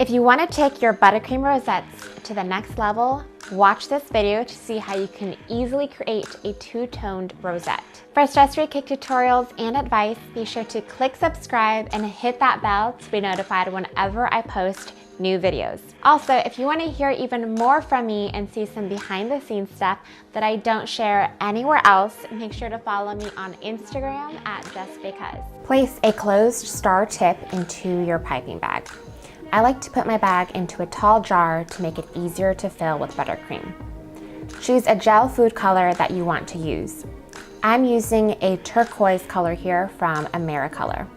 If you want to take your buttercream rosettes to the next level, watch this video to see how you can easily create a two-toned rosette. For stress-free cake tutorials and advice, be sure to click subscribe and hit that bell to be notified whenever I post new videos. Also, if you want to hear even more from me and see some behind-the-scenes stuff that I don't share anywhere else, make sure to follow me on Instagram at Bakecause. Place a closed star tip into your piping bag. I like to put my bag into a tall jar to make it easier to fill with buttercream. Choose a gel food color that you want to use. I'm using a turquoise color here from Meringue.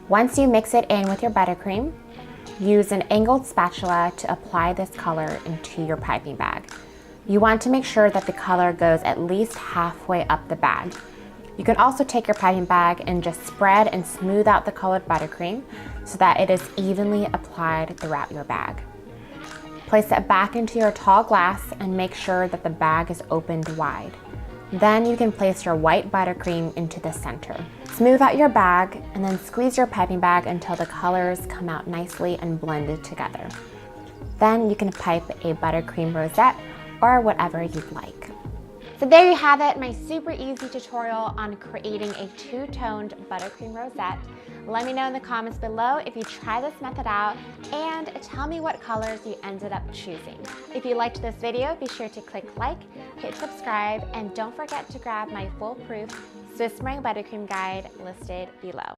Once you mix it in with your buttercream, use an angled spatula to apply this color into your piping bag. You want to make sure that the color goes at least halfway up the bag. You can also take your piping bag and just spread and smooth out the colored buttercream so that it is evenly applied throughout your bag. Place it back into your tall glass and make sure that the bag is opened wide. Then you can place your white buttercream into the center. Smooth out your bag and then squeeze your piping bag until the colors come out nicely and blended together. Then you can pipe a buttercream rosette or whatever you'd like. So there you have it, my super easy tutorial on creating a two-toned buttercream rosette. Let me know in the comments below if you try this method out and tell me what colors you ended up choosing. If you liked this video, be sure to click like, hit subscribe, and don't forget to grab my foolproof Swiss meringue buttercream guide listed below.